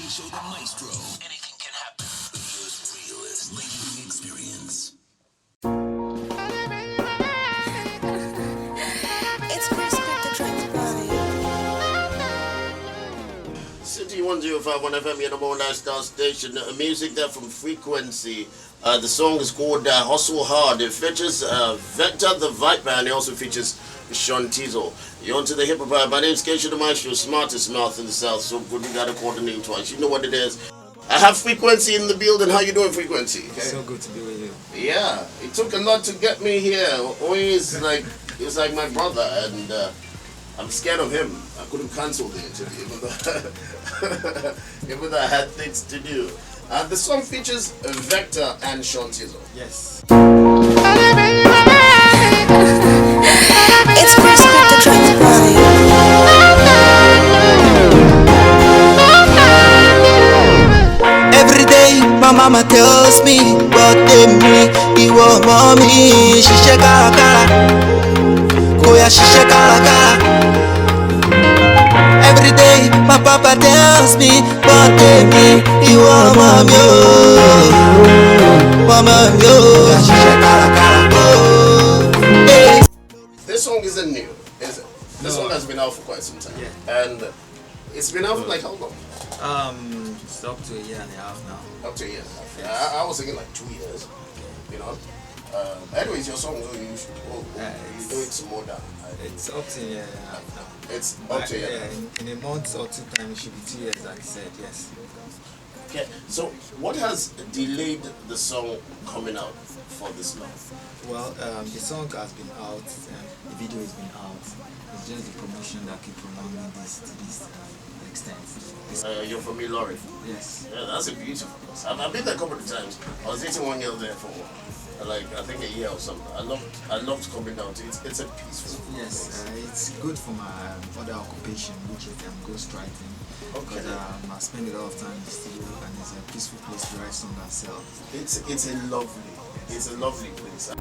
Show the maestro. Anything can happen. The realest listening experience. It's Crispin the Transplant. City 1051 FM, your number one lifestyle station. Music there from Frequency. The song is called Hustle Hard. It features Vector the Viper, and it also features Sean Teasel. You're onto the hip hop. My name's Keisha the Maestro, smartest mouth in the south. So good, we gotta call the name twice. You know what it is. I have Frequency in the building. How you doing, Frequency? Okay? So good to be with you. Yeah, it took a lot to get me here. Always like it's like my brother, and I'm scared of him. I couldn't cancel the interview, even though I had things to do. The song features Vector and Sean Teasel. Yes. It's Crispin the Transplant. Every day, my mama tells me, but me, iwo mommy, shishe kala kala, koya shishe kala kala. Every day, my papa tells me, but me, iwo mommy, mama yo, shishe kala kala. Hey. This song isn't new, is it? This No. song has been out for quite some time, Yeah. and it's been out for like how long? It's up to a year and a half now. Up to a year. I was thinking like 2 years. You know. Anyways, your song, you do it some more down. It's up to a year and a half now. It's up to a year. Yeah, in a month or two time, it should be 2 years, like I said, yes. Okay, so what has delayed the song coming out for this long? Well, the song has been out, the video has been out. It's just the promotion that keep prolonging this to this extent. You're from Ilori. Yes. Yeah, that's a beautiful place. I've been there a couple of times. I was dating one girl there for like I think a year or something. I loved coming down to it. It's a peaceful Yes, place. it's good for my other occupation, which is ghostwriting. Okay. Because I spend a lot of time in the studio, and it's a peaceful place to write songs and sell. It's a lovely place.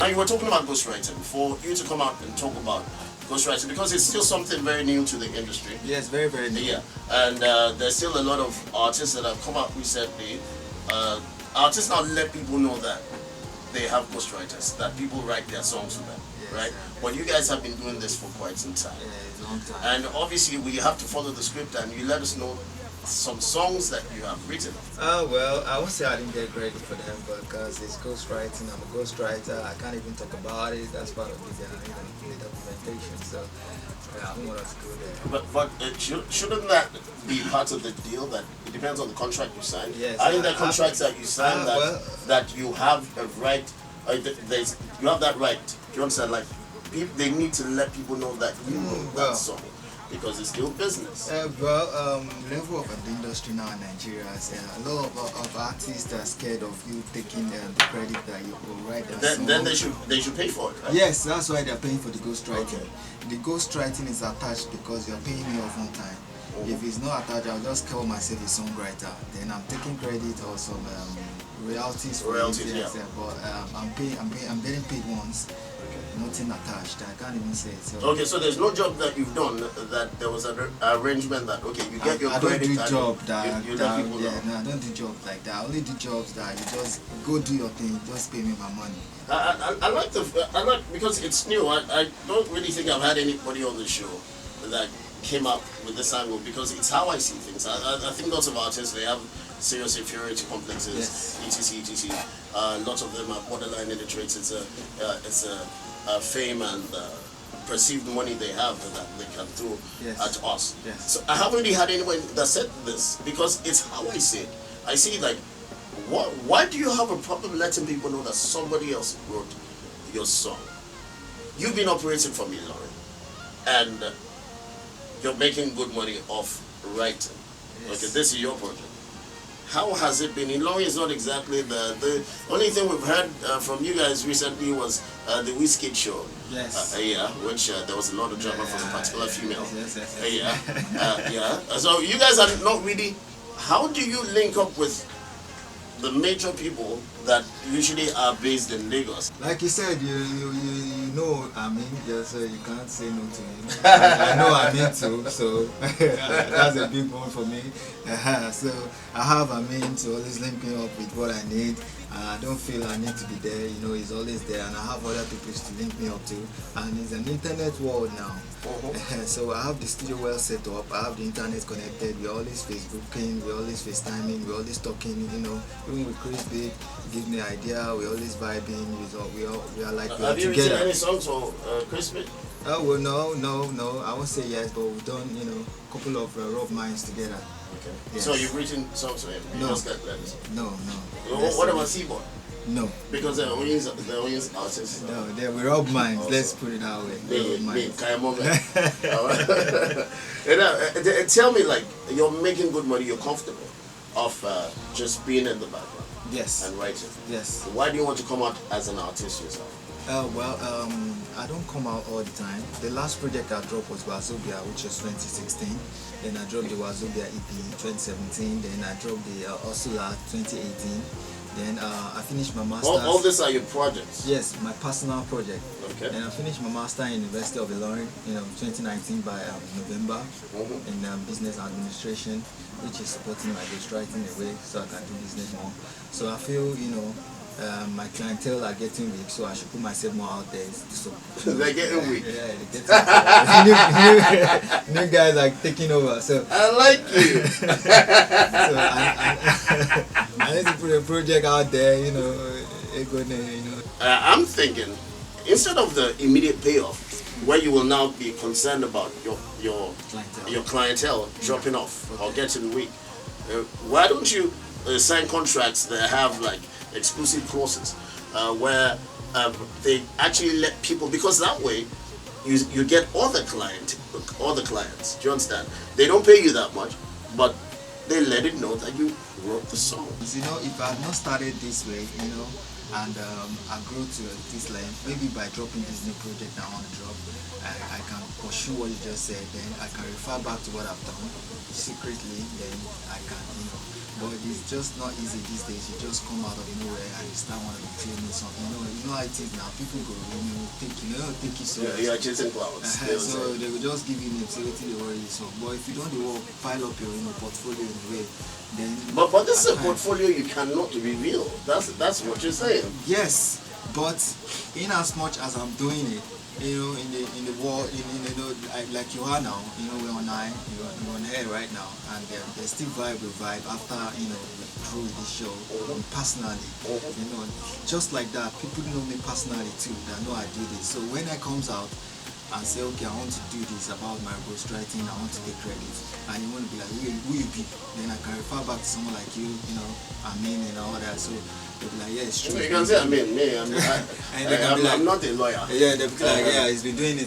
Now you were talking about ghostwriting. For you to come out and talk about ghostwriting, because it's still something very new to the industry. Yes, very, very new. Yeah, and there's still a lot of artists that have come out recently. Artists now let people know that they have ghostwriters, that people write their songs for them, Yes, right? But you guys have been doing this for quite some time. Yeah, long time. And obviously we have to follow the script, and you let us know some songs that you have written. Well, I won't say I didn't get credit for them, but because it's ghostwriting, I'm a ghostwriter. I can't even talk about it. That's part of the documentation. So yeah, I don't want us to go there. But shouldn't that be part of the deal? That it depends on the contract you sign. Yes, Are in the contracts that you sign that you have a right? You have that right. Do you understand? Like they need to let people know that you wrote that song, because it's still business. Level of the industry now in Nigeria, a lot of artists are scared of you taking the credit that you will write that song. Then they should pay for it, right? Yes, that's why they're paying for the ghostwriting. Okay. The ghostwriting is attached because you're paying me off on time. If it's not attached, I'll just call myself a songwriter. Then I'm taking credit or some royalties for it. Yes, yeah. But I'm getting paid once. Nothing attached. I can't even say it. So. Okay, so there's no job that you've done that there was an arrangement that you get your credit. I don't do job you let people know. No, I don't do jobs like that. I only do jobs that you just go do your thing, just pay me my money. I like because it's new. I don't really think I've had anybody on the show that came up with this angle, because it's how I see things. I think lots of artists, they have serious inferiority complexes, Yes. etc. Lots of them are borderline illiterate. It's a fame and perceived money they have that they can throw at us. Yes. So I haven't really had anyone that said this, because it's how I see it. I see like, why do you have a problem letting people know that somebody else wrote your song? You've been operating for me, Lauren, and you're making good money off writing. Yes. Okay, this is your project. How has it been? Ilori is not exactly the only thing we've heard from you guys recently was the Whiskey show. Yes. Which there was a lot of drama from a particular female. Yes. So you guys are not really. How do you link up with the major people that usually are based in Lagos? Like you said, you know Amin, so you can't say no to him. I know Amin too, so that's a big one for me. So I have Amin to always link me up with what I need. I don't feel I need to be there, he's always there, and I have other people to link me up to. And it's an internet world now. So I have the studio well set up, I have the internet connected, we're always Facebooking, we're always FaceTiming, we're always talking, even with Chris Big, give me idea, we're always vibing, we are like Have you together. written any songs for Chris Big? Oh well, no, I won't say yes, but we've done, a couple of rough minds together. Okay. Yes. So you've written songs for him? You No. just got letters? No. What about Seaboard? No. Because they're always artists. No, we're rough minds, let's put it that way. We're rough Me, minds. and tell me, like, you're making good money, you're comfortable of just being in the background Yes. and writing. Yes. Why do you want to come out as an artist yourself? I don't come out all the time. The last project I dropped was Wazobia, which was 2016. Then I dropped the Wazobia EP 2017. Then I dropped the Osula 2018. Then I finished my master's. All these are your projects? Yes, my personal project. Okay. Then I finished my master in University of Ilorin, 2019 by November in business administration, which is supporting my ghostwriting in a way so I can do business more. So I feel, my clientele are getting weak, so I should put myself more out there. So They're getting weak. Yeah, they're getting new guys are taking over. So I like you. so I need to put a project out there, I'm thinking, instead of the immediate payoff, where you will now be concerned about your clientele dropping off or getting weak, why don't you sign contracts that have like exclusive clauses where they actually let people, because that way you get all the clients. Do you understand? They don't pay you that much, but they let it know that you wrote the song. If I had not started this way, and I grew to this length, maybe by dropping this new project I want to drop, I can pursue what you just said, then I can refer back to what I've done secretly, then I can, but it's just not easy these days. You just come out of nowhere and you start wanting to claim something. You know how it is now. People go, take you serious. You're chasing clouds. So they will just give you names, say what they worry. So, but if you don't do work, pile up your portfolio in a way, then. But this is a portfolio you cannot reveal. That's what you're saying. Yes, but in as much as I'm doing it, in the world, like you are now, we're on air right now, and they still vibe after, through this show, personally, just like that, people know me personally too, they know I do this. So when I comes out and say, okay, I want to do this about my ghostwriting, I want to take credit, and you want to be like, who you be? Then I can refer back to someone like you, Amin and all that. So they'll be like, yeah, it's true. You can say Amin, me, I'm not a lawyer. Yeah, they'll be like, yeah, he's been doing it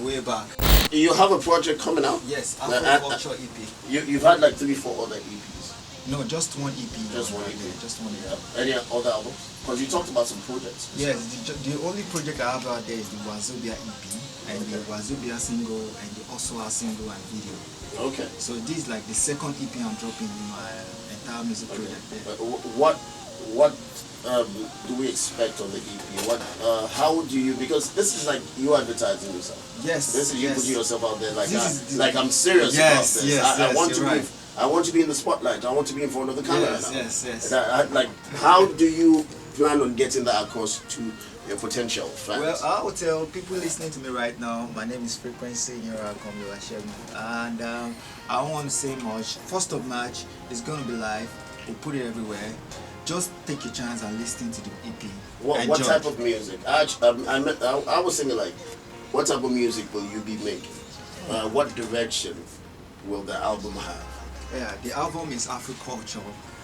way back. You have a project coming out? Yes, Afro Culture EP. You've had like 3-4 other EPs. No, just one EP. Just one EP. Just one EP. Any other albums? Because you talked about some projects. Yes, the only project I have out there is the Wazobia EP and the Wazobia single and the Oswa single and video. Okay. So this is like the second EP I'm dropping in my entire music project there. What do we expect on the EP? How do you, because this is like you advertising yourself. Yes. This is you yes. putting yourself out there like This like I'm serious Yes, about this. yes, I yes, want to you're be right. I want to be in the spotlight. I want to be in front of the camera Yes, now. yes. Like, how do you plan on getting that across to your potential fans? Well, I will tell people listening to me right now, my name is Frequencie FM, and I don't want to say much. 1st of March is going to be live. We'll put it everywhere. Just take your chance and listen to the EP. What type of music? I was thinking like, what type of music will you be making? What direction will the album have? Yeah, the album is Afro-culture.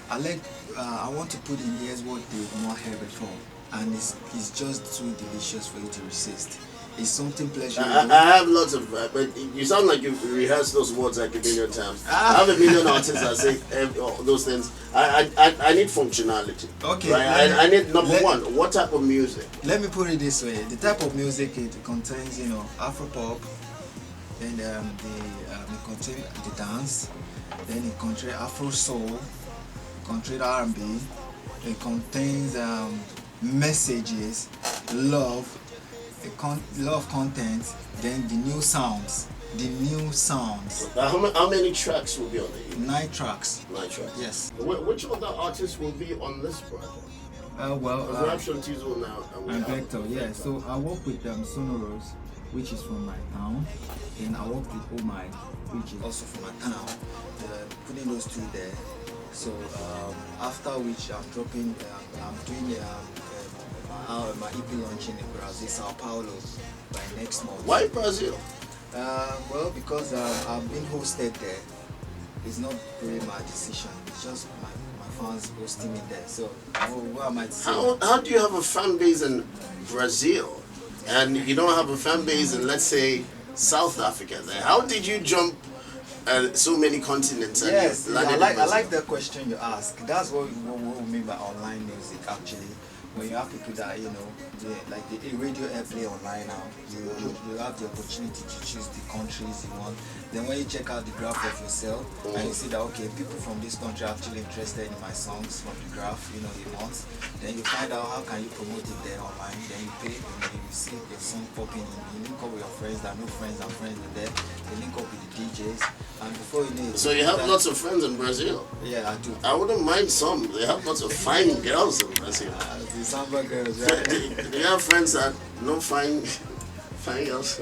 I want to put in here what they've not heard before, and it's just too delicious for you to resist. It's something pleasurable. I have lots of, but you sound like you've rehearsed those words like a million times. I have a million artists that say all those things. I need functionality. Okay. Right? I need number one. What type of music? Let me put it this way: the type of music it contains, Afro pop, then it contains the dance, then it contains Afro soul, contains R&B, It contains messages, love, love content, then the new sounds. The new sounds. How many tracks will be on it? 9 tracks. 9 tracks. Yes. Which other artists will be on this project? Well, Raption Tizo now. and Vector, yeah. So I work with Sonoros, which is from my town. Then I work with Oh My, which is also from my town. Putting those two there. So after which I'm dropping, I'm doing my EP launching in Brazil, Sao Paulo, by next month. Why Brazil? Well, because I've been hosted there. It's not really my decision. It's just my fans hosting me there. So what am I to say? How do you have a fan base in Brazil and you don't have a fan base in, let's say, South Africa there? How did you jump so many continents? And Yes, you landed I in like Brazil? the question you ask. That's what we mean by online music actually. When you have people that like the radio airplay online now, you have the opportunity to choose the countries you want. Then when you check out the graph of yourself and you see that okay, people from this country are actually interested in my songs from the graph, you want. Then you find out how can you promote it there online. Then you pay, and you see your song popping in. You link up with your friends that know friends and friends are there. You link up with the DJs, and before you know it. So you have lots of friends in Brazil? Yeah, I do. I wouldn't mind some. They have lots of fine girls in Brazil. The samba girls, right? Do you have friends that no fine girls?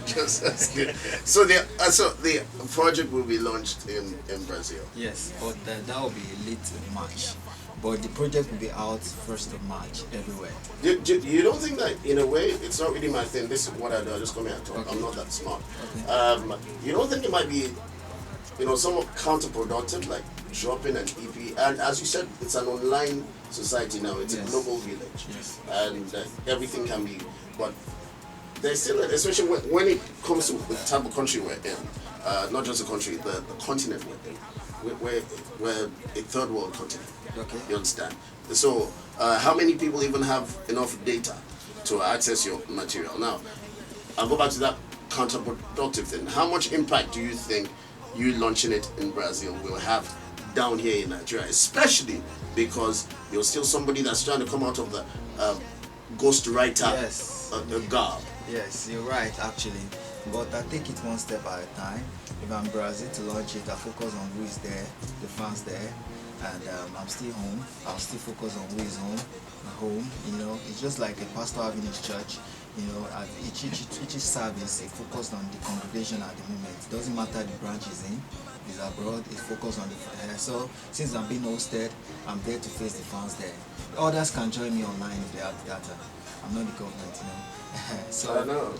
Just asking. So the project will be launched in Brazil. Yes, but that will be late March. But the project will be out 1st of March everywhere. You don't think that in a way it's not really my thing? This is what I do. I just come here and talk. Okay. I'm not that smart. Okay. You don't think it might be, somewhat counterproductive, like dropping an EP? And as you said, it's an online society now. It's Yes. a global village, Yes. and everything can be. But there's still, especially when it comes to the type of country we're in, not just the country, the continent we're in. We're a third world continent. Okay. You understand? So, how many people even have enough data to access your material? Now, I'll go back to that counterproductive thing. How much impact do you think you launching it in Brazil will have down here in Nigeria? Especially because you're still somebody that's trying to come out of the ghostwriter Yes. garb. Yes, you're right actually. But I take it one step at a time. If I'm Brazil to launch it, I focus on who is there, the fans there, and I'm still home. I'll still focus on who is home. It's just like a pastor having his church. At each service, he focused on the congregation at the moment. It doesn't matter the branch he's in, he's abroad, he's focused on the so since I'm being hosted, I'm there to face the fans there. Others can join me online if they have the data. I'm not the government, So I know.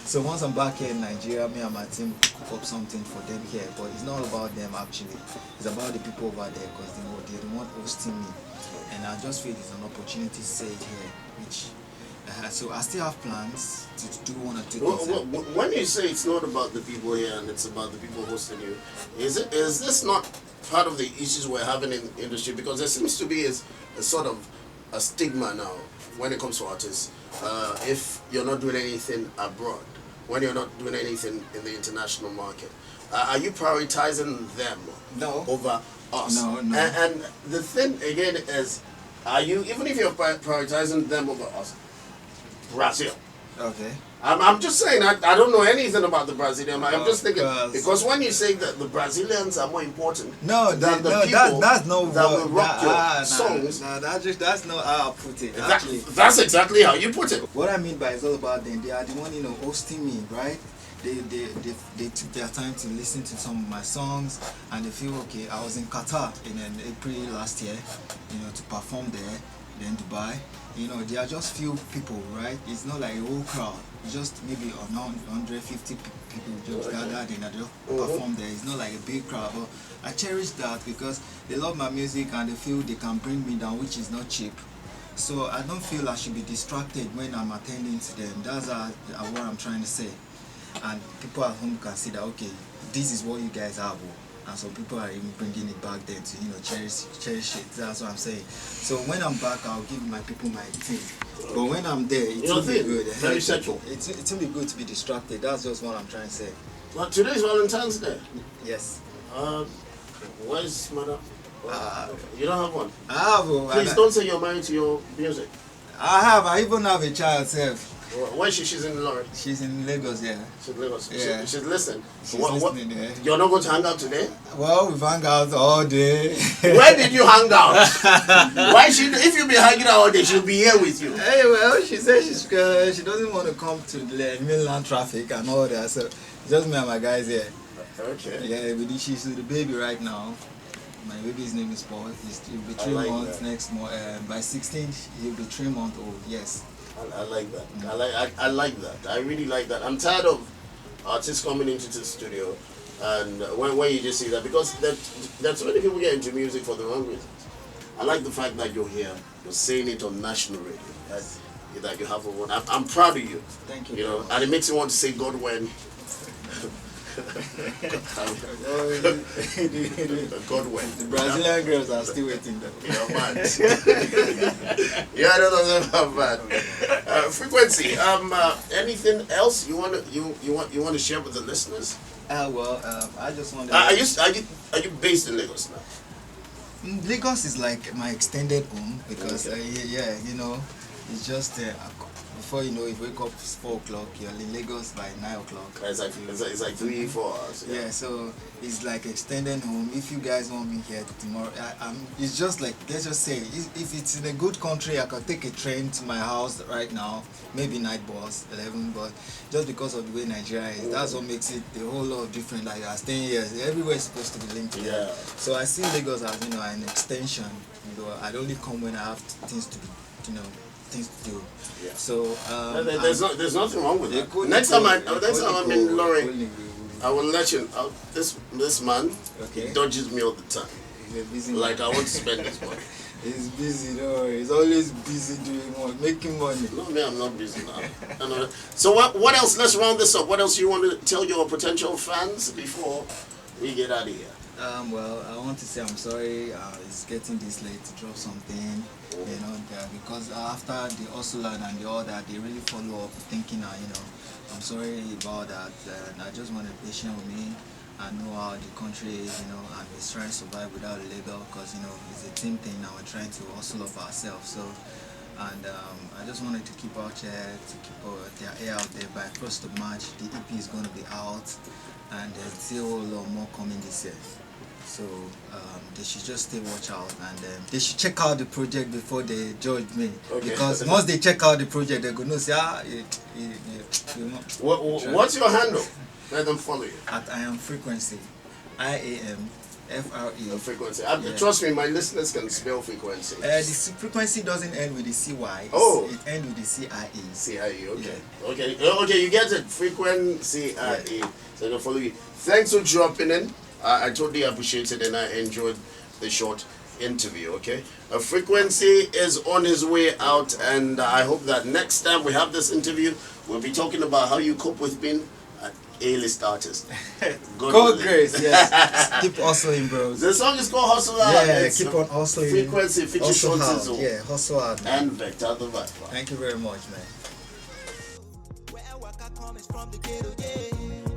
so once I'm back here in Nigeria, me and my team cook up something for them here. But it's not about them actually. It's about the people over there because they're the one hosting me. And I just feel it's an opportunity to say it here, which so I still have plans to do one or two things. When you say it's not about the people here and it's about the people hosting you, is this not part of the issues we're having in the industry? Because there seems to be a sort of a stigma now when it comes to artists. If you're not doing anything abroad, when you're not doing anything in the international market, are you prioritizing them over us? No. And the thing again is, are you, even if you're prioritizing them over us, Brazil? Okay. I'm just saying, I don't know anything about the Brazilian. I'm just thinking, Because- because when you say that the Brazilians are more important No, than the people that's not that what will rock your songs, that's not how I put it. that- Actually, that's exactly how you put it. what I mean by it's all about them. They are the one hosting me, right? They took their time to listen to some of my songs, and they feel okay. I was in Qatar in April last year, to perform there, then Dubai. There are just few people, right? It's not like a whole crowd. It's just maybe 150 people just gathered and I just perform there. It's not like a big crowd, but I cherish that because they love my music and they feel they can bring me down, which is not cheap. So I don't feel I should be distracted when I'm attending to them. That's what I'm trying to say. And people at home can see that, okay, this is what you guys have. And some people are even bringing it back then to cherish it. That's what I'm saying. So when I'm back, I'll give my people my thing. But when I'm there, it will be good. Very central. It will be good to be distracted. That's just what I'm trying to say. Well, today's Valentine's Day. Yes. Where's Mother? You don't have one? I have. Please don't say you're married to your music. I have. I even have a child self. Where is she? She's in Lorry. She's in Lagos, yeah. She's in Lagos. Yeah. She's listening. She's listening, yeah. You're not going to hang out today? Well, we've hung out all day. Where did you hang out? If you've been hanging out all day, she'll be here with you. Hey, well, she said she doesn't want to come to the mainland traffic and all that, so just me and my guys here. Okay. Yeah, she's with the baby right now. My baby's name is Paul. He'll be 3 months next month. By 16th, he'll be 3 months old. Yes. I like that. I like that. I really like that. I'm tired of artists coming into the studio, and when you just see that, because there's so many people get into music for the wrong reasons. I like the fact that you're here. You're saying it on national radio. That you have a one. I'm proud of you. Thank you. You know, and it makes you want to say God when. Godwin. The Brazilian girls are still waiting though. You're mad. Yeah, I don't know about that. Frequency. Anything else you want to share with the listeners? I just want to. Are you based in Lagos now? Lagos is like my extended home because yeah, you know, it's just before you know it, wake up 4 o'clock, you're in Lagos by 9 o'clock. It's like 3-4 hours. Yeah, so it's like extended home. If you guys want me here tomorrow, it's just like, let's just say, if it's in a good country, I could take a train to my house right now, maybe night bus, 11, but just because of the way Nigeria is, that's what makes it a whole lot different. Like, I'm staying here, everywhere is supposed to be linked together. Yeah. So I see Lagos as, you know, an extension. You know, I'd only come when I have things to do, things to do. Yeah. So there's nothing wrong with that. Next time I'm in Lorry, I will let you. This man, he dodges me all the time. He's a busy like man. I want to spend this money. He's busy, no. He's always busy making money. No, man, I'm not busy now. So what else? Let's round this up. What else you want to tell your potential fans before we get out of here? Well, I want to say I'm sorry it's getting this late to drop something, you know, because after the hustle and the order, they really follow up thinking, you know, I'm sorry about that, and I just want to be patient with me and know how the country is, you know, and we're trying to survive without a label because, you know, it's a team thing now, we're trying to hustle up ourselves, so, and I just wanted to keep out here, to keep their air out there. By 1st of March, the EP is going to be out, and there's still a lot more coming this year. So they should just stay watch out, and they should check out the project before they judge me. Okay. Because once they check out the project, they're gonna say, you know. What's your handle? Let them follow you. I am Frequency, IAM FRE. Frequency. Trust me, my listeners can spell frequency. The frequency doesn't end with the CY. It ends with the CIE. CIE. Okay. Yeah. Okay. You get it. Frequency. Yeah. So they'll follow you. Thanks for dropping in. I totally appreciate it, and I enjoyed the short interview. Okay, Frequency is on his way out, and I hope that next time we have this interview, we'll be talking about how you cope with being an A-list artist. God grace, yes. Keep hustling, bros. The song is called Hustle Hard. Yeah, keep on hustling. Frequency features Sean Tizzle. Yeah, hustle hard. And Vector the Viper. Thank you very much, man.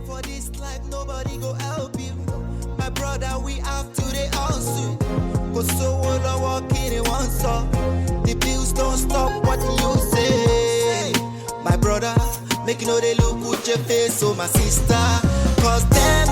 For this life, nobody go help you. My brother, we have to the hustle. Go so all walking in one song. The bills don't stop, what you say? My brother, make you know they look good your face, so my sister. Cause them